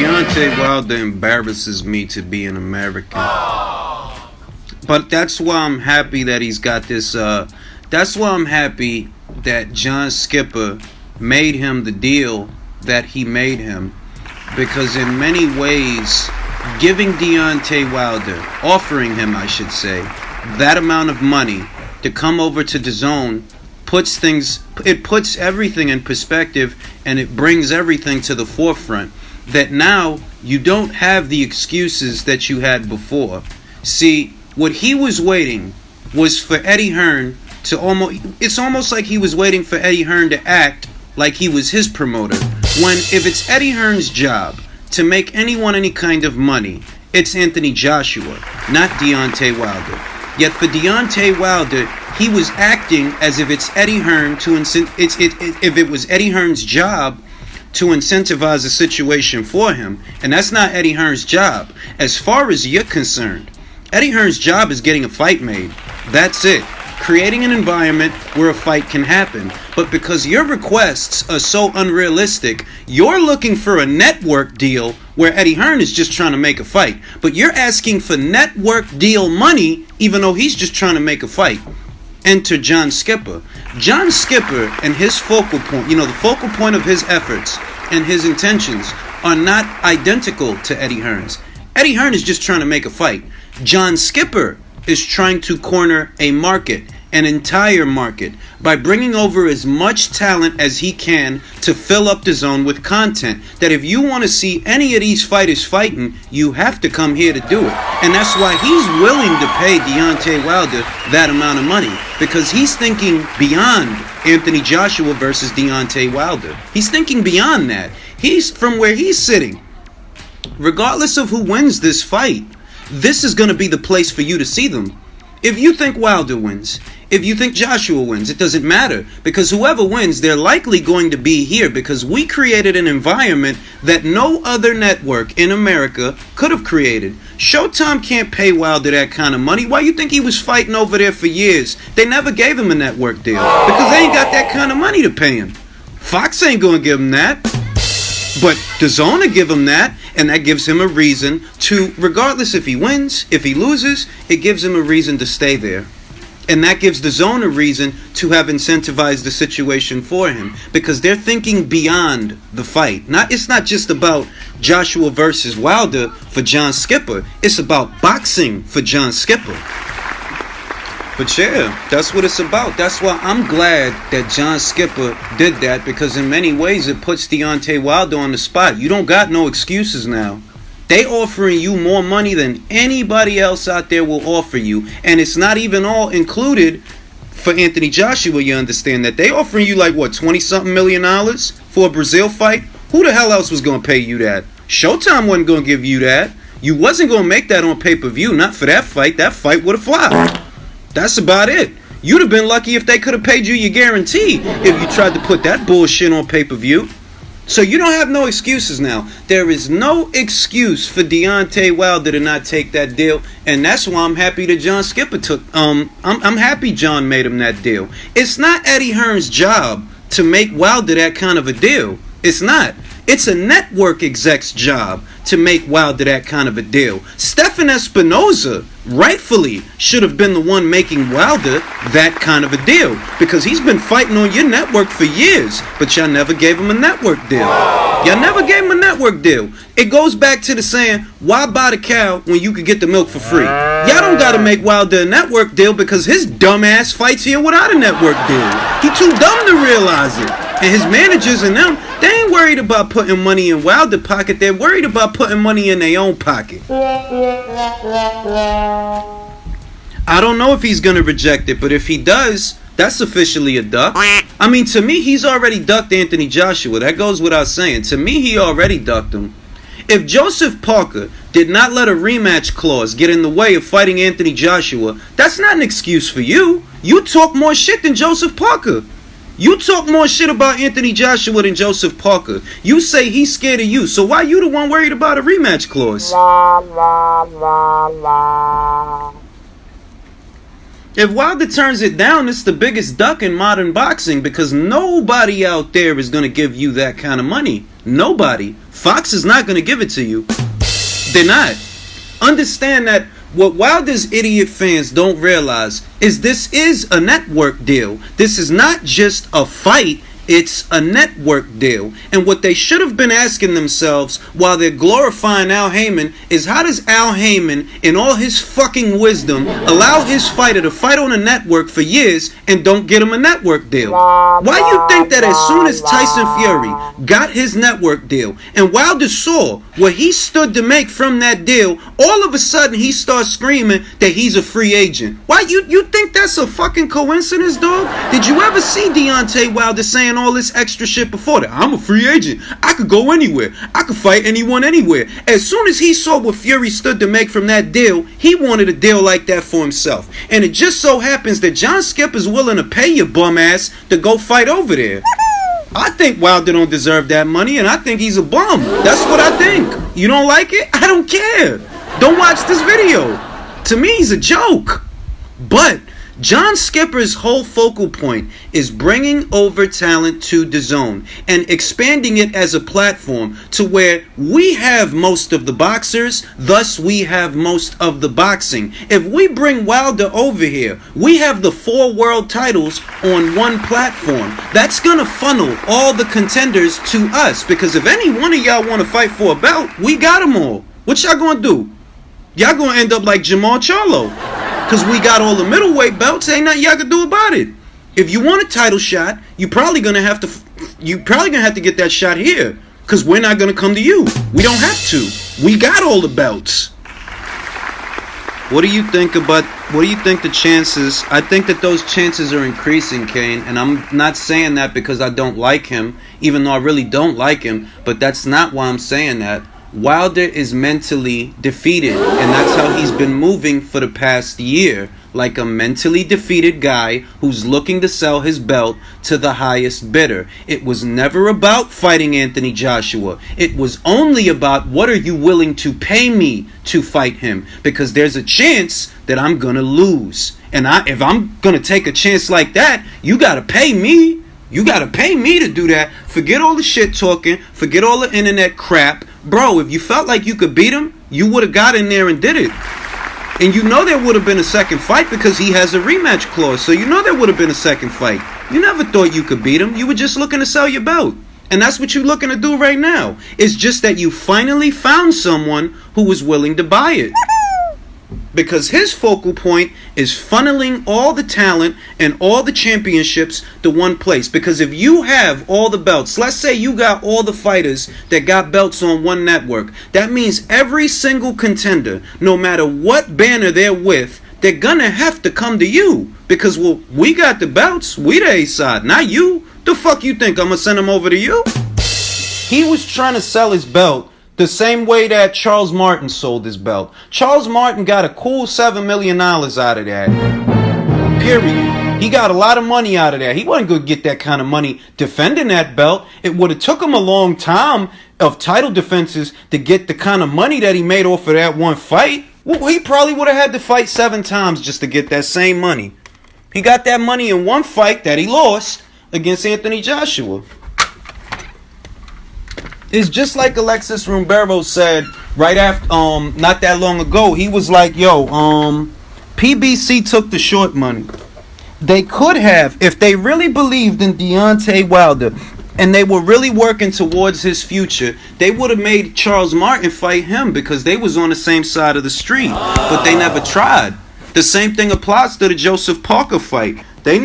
Deontay Wilder embarrasses me to be an American. But that's why I'm happy that he's got this. That's why I'm happy that John Skipper made him the deal that he made him. Because in many ways, giving Deontay Wilder, offering him, I should say, that amount of money to come over to DAZN puts everything in perspective, and it brings everything to the forefront. That now you don't have the excuses that you had before. See, what he was waiting was for Eddie Hearn to it's almost like he was waiting for Eddie Hearn to act like he was his promoter. When if it's Eddie Hearn's job to make anyone any kind of money, it's Anthony Joshua, not Deontay Wilder. Yet for Deontay Wilder, he was acting as if it's Eddie Hearn if it was Eddie Hearn's job to incentivize a situation for him, and that's not Eddie Hearn's job. As far as you're concerned, Eddie Hearn's job is getting a fight made. That's it. Creating an environment where a fight can happen. But because your requests are so unrealistic, you're looking for a network deal where Eddie Hearn is just trying to make a fight. But you're asking for network deal money even though he's just trying to make a fight. Enter John Skipper. John Skipper and his focal point, the focal point of his efforts and his intentions are not identical to Eddie Hearn's. Eddie Hearn is just trying to make a fight. John Skipper is trying to corner a market, an entire market, by bringing over as much talent as he can to fill up DAZN with content. That if you want to see any of these fighters fighting, you have to come here to do it. And that's why he's willing to pay Deontay Wilder that amount of money, because he's thinking beyond Anthony Joshua versus Deontay Wilder. He's thinking beyond that. He's from where he's sitting. Regardless of who wins this fight, this is going to be the place for you to see them. If you think Wilder wins, if you think Joshua wins, it doesn't matter, because whoever wins, they're likely going to be here, because we created an environment that no other network in America could have created. Showtime can't pay Wilder that kind of money. Why you think he was fighting over there for years? They never gave him a network deal because they ain't got that kind of money to pay him. Fox ain't going to give him that. But DAZN will give him that, and that gives him a reason to, regardless if he wins, if he loses, it gives him a reason to stay there. And that gives DAZN a reason to have incentivized the situation for him, because they're thinking beyond the fight. It's not just about Joshua versus Wilder for John Skipper. It's about boxing for John Skipper. But yeah, that's what it's about. That's why I'm glad that John Skipper did that, because in many ways it puts Deontay Wilder on the spot. You don't got no excuses now. They offering you more money than anybody else out there will offer you. And it's not even all included for Anthony Joshua. You understand that? They offering you like, what, 20-something $million for a Brazil fight? Who the hell else was going to pay you that? Showtime wasn't going to give you that. You wasn't going to make that on pay-per-view. Not for that fight. That fight would have flopped. That's about it. You'd have been lucky if they could have paid you your guarantee if you tried to put that bullshit on pay-per-view. So you don't have no excuses now. There is no excuse for Deontay Wilder to not take that deal, and that's why I'm happy that John Skipper took. I'm happy John made him that deal. It's not Eddie Hearn's job to make Wilder that kind of a deal. It's not. It's a network exec's job to make Wilder that kind of a deal. Stephan Espinoza rightfully should have been the one making Wilder that kind of a deal, because he's been fighting on your network for years, but y'all never gave him a network deal. Y'all never gave him a network deal. It goes back to the saying, why buy the cow when you could get the milk for free? Y'all don't gotta make Wilder a network deal, because his dumb ass fights here without a network deal. He too dumb to realize it. And his managers and them, they ain't worried about putting money in Wilder's pocket. They're worried about putting money in their own pocket. I don't know if he's going to reject it, but if he does, that's officially a duck. I mean, to me, he's already ducked Anthony Joshua. That goes without saying. To me, he already ducked him. If Joseph Parker did not let a rematch clause get in the way of fighting Anthony Joshua, that's not an excuse for you. You talk more shit than Joseph Parker. You talk more shit about Anthony Joshua than Joseph Parker. You say he's scared of you, so why you the one worried about a rematch clause? If Wilder turns it down, it's the biggest duck in modern boxing, because nobody out there is going to give you that kind of money. Nobody. Fox is not going to give it to you. They're not. Understand that what Wilder's idiot fans don't realize is this is a network deal. This is not just a fight. It's a network deal. And what they should have been asking themselves while they're glorifying Al Heyman is, how does Al Heyman, in all his fucking wisdom, allow his fighter to fight on a network for years and don't get him a network deal? Why you think that as soon as Tyson Fury got his network deal and Wilder saw what he stood to make from that deal, all of a sudden he starts screaming that he's a free agent? Why you think that's a fucking coincidence, dog? Did you ever see Deontay Wilder saying all this extra shit before that? I'm a free agent. I could go anywhere. I could fight anyone anywhere. As soon as he saw what Fury stood to make from that deal, he wanted a deal like that for himself. And it just so happens that John Skipper's willing to pay your bum ass to go fight over there. I think Wilder don't deserve that money, and I think he's a bum. That's what I think. You don't like it? I don't care. Don't watch this video. To me, he's a joke. But John Skipper's whole focal point is bringing over talent to DAZN and expanding it as a platform to where we have most of the boxers, thus we have most of the boxing. If we bring Wilder over here, we have the 4 world titles on one platform. That's gonna funnel all the contenders to us, because if any one of y'all want to fight for a belt, we got them all. What y'all gonna do? Y'all gonna end up like Jamal Charlo. Because we got all the middleweight belts, ain't nothing y'all can do about it. If you want a title shot, you're probably gonna have to get that shot here. Because we're not gonna come to you. We don't have to. We got all the belts. What do you think the chances? I think that those chances are increasing, Kane. And I'm not saying that because I don't like him, even though I really don't like him. But that's not why I'm saying that. Wilder is mentally defeated, and that's how he's been moving for the past year, like a mentally defeated guy who's looking to sell his belt to the highest bidder. It was never about fighting Anthony Joshua. It was only about, what are you willing to pay me to fight him? Because there's a chance that I'm gonna lose, and if I'm gonna take a chance like that, you gotta pay me. You gotta pay me to do that. Forget all the shit talking. Forget all the internet crap. Bro, if you felt like you could beat him, you would have got in there and did it. And you know there would have been a second fight because he has a rematch clause. So you know there would have been a second fight. You never thought you could beat him. You were just looking to sell your belt. And that's what you're looking to do right now. It's just that you finally found someone who was willing to buy it. Because his focal point is funneling all the talent and all the championships to one place. Because if you have all the belts, let's say you got all the fighters that got belts on one network, that means every single contender, no matter what banner they're with, they're gonna have to come to you. Because, well, we got the belts, we the A-side, not you. The fuck you think I'm gonna send them over to you? He was trying to sell his belt the same way that Charles Martin sold his belt. Charles Martin got a cool $7 million out of that. Period. He got a lot of money out of that. He wasn't going to get that kind of money defending that belt. It would have took him a long time of title defenses to get the kind of money that he made off of that one fight. Well, he probably would have had to fight 7 times just to get that same money. He got that money in one fight that he lost against Anthony Joshua. It's just like Alexis Ribeiro said right after, not that long ago. He was like, yo, PBC took the short money. They could have, if they really believed in Deontay Wilder and they were really working towards his future, they would have made Charles Martin fight him because they was on the same side of the street. But they never tried. The same thing applies to the Joseph Parker fight. They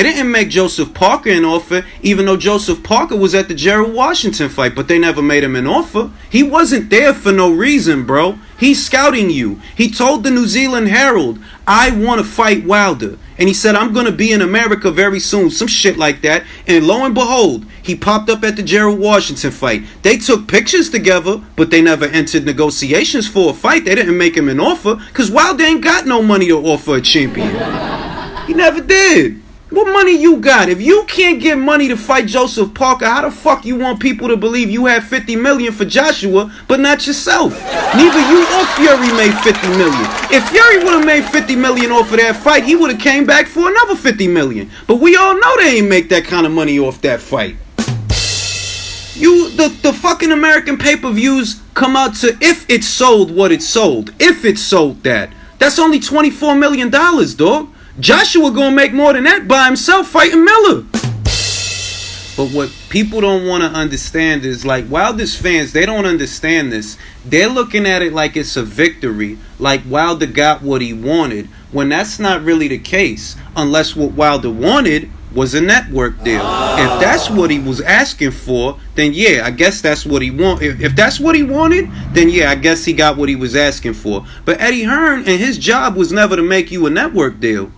didn't make Joseph Parker an offer, even though Joseph Parker was at the Gerald Washington fight, but they never made him an offer. He wasn't there for no reason, bro. He's scouting you. He told the New Zealand Herald, I want to fight Wilder. And he said, I'm going to be in America very soon. Some shit like that. And lo and behold, he popped up at the Gerald Washington fight. They took pictures together, but they never entered negotiations for a fight. They didn't make him an offer because Wilder ain't got no money to offer a champion. He never did. What money you got? If you can't get money to fight Joseph Parker, how the fuck you want people to believe you had $50 million for Joshua, but not yourself? Neither you or Fury made $50 million. If Fury would have made $50 million off of that fight, he would have came back for another $50 million. But we all know they ain't make that kind of money off that fight. The fucking American pay-per-views come out to, if it sold what it sold, if it sold that's only $24 million, dog. Joshua gonna make more than that by himself fighting Miller. But what people don't want to understand is, like, Wilder's fans, they don't understand this. They're looking at it like it's a victory, like Wilder got what he wanted, when that's not really the case, unless what Wilder wanted was a network deal. If that's what he was asking for, then yeah, I guess that's what he wanted. If that's what he wanted, then yeah, I guess he got what he was asking for. But Eddie Hearn and his job was never to make you a network deal.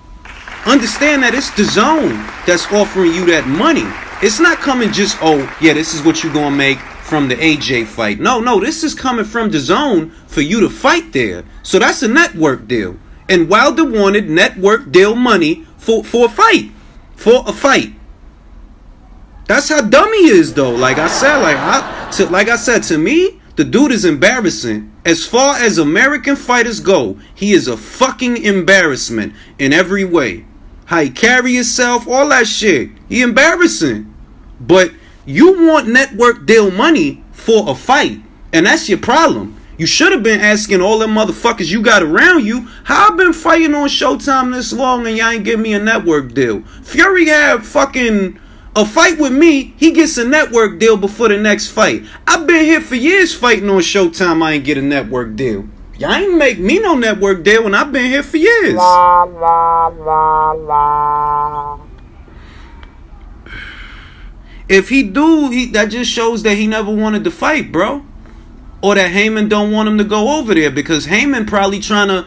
Understand that it's DAZN that's offering you that money. It's not coming just, oh, yeah, this is what you're going to make from the AJ fight. No, this is coming from DAZN for you to fight there. So that's a network deal. And Wilder wanted network deal money for a fight. For a fight. That's how dumb he is, though. Like I said, to me, the dude is embarrassing. As far as American fighters go, he is a fucking embarrassment in every way. How he carry himself, all that shit. He embarrassing. But you want network deal money for a fight, and that's your problem. You should have been asking all them motherfuckers you got around you, how I been fighting on Showtime this long and y'all ain't give me a network deal. Fury had fucking a fight with me, he gets a network deal before the next fight. I've been here for years fighting on Showtime, I ain't get a network deal. Y'all ain't make me no network deal when I've been here for years. La, la, la, la. If he do, that just shows that he never wanted to fight, bro. Or that Heyman don't want him to go over there, because Heyman probably trying to...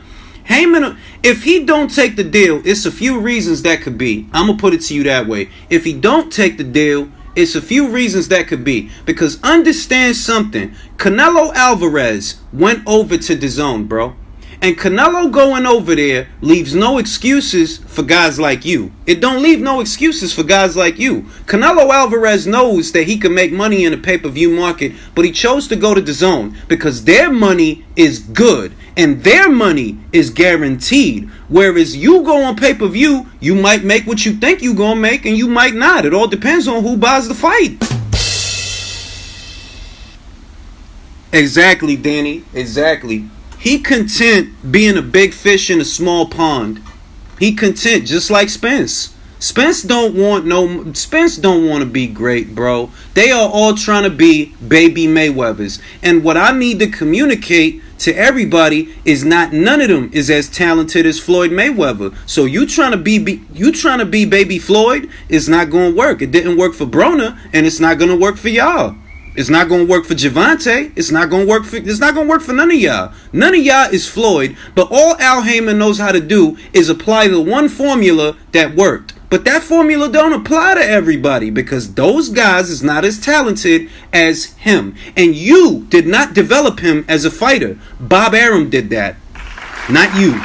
if he don't take the deal, it's a few reasons that could be. I'm going to put it to you that way. If he don't take the deal, it's a few reasons that could be. Because understand something. Canelo Alvarez went over to DAZN, bro. And Canelo going over there leaves no excuses for guys like you. It don't leave no excuses for guys like you. Canelo Alvarez knows that he can make money in the pay-per-view market, but he chose to go to DAZN because their money is good and their money is guaranteed. Whereas you go on pay-per-view, you might make what you think you gonna make and you might not. It all depends on who buys the fight. Exactly, Danny. Exactly. He content being a big fish in a small pond. He content, just like Spence. Spence don't want to be great, bro. They are all trying to be baby Mayweathers. And what I need to communicate to everybody is none of them is as talented as Floyd Mayweather. So you trying to be baby Floyd, it's not going to work. It didn't work for Broner, and it's not going to work for y'all. It's not gonna work for Javante. It's not gonna work for none of y'all. None of y'all is Floyd, but all Al Heyman knows how to do is apply the one formula that worked. But that formula don't apply to everybody, because those guys is not as talented as him. And you did not develop him as a fighter. Bob Arum did that, not you.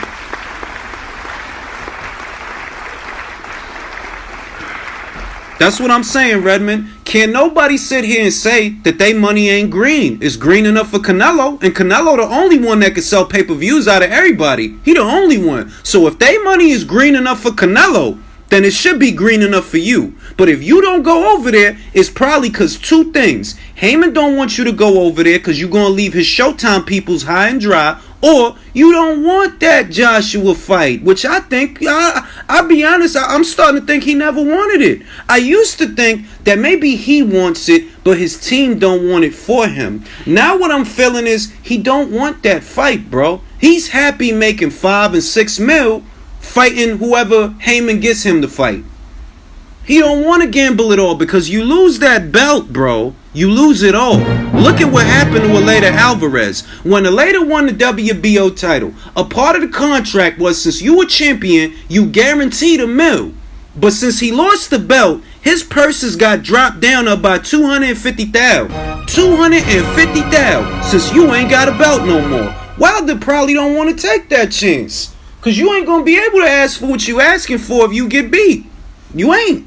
That's what I'm saying, Redmond. Can't nobody sit here and say that they money ain't green. It's green enough for Canelo, and Canelo the only one that can sell pay-per-views out of everybody. He the only one. So if they money is green enough for Canelo, then it should be green enough for you. But if you don't go over there, it's probably because two things. Heyman don't want you to go over there because you're going to leave his Showtime peoples high and dry, or you don't want that Joshua fight, which I think, I'll be honest, I'm starting to think he never wanted it. I used to think that maybe he wants it, but his team don't want it for him. Now what I'm feeling is he don't want that fight, bro. He's happy making 5 and 6 mil fighting whoever Heyman gets him to fight. He don't want to gamble it all, because you lose that belt, bro. You lose it all. Look at what happened to Aleta Alvarez. When Aleta won the WBO title, a part of the contract was, since you were champion, you guaranteed $1 million. But since he lost the belt, his purses got dropped down up by $250,000. $250,000 since you ain't got a belt no more. Wilder probably don't want to take that chance, because you ain't going to be able to ask for what you asking for if you get beat. You ain't.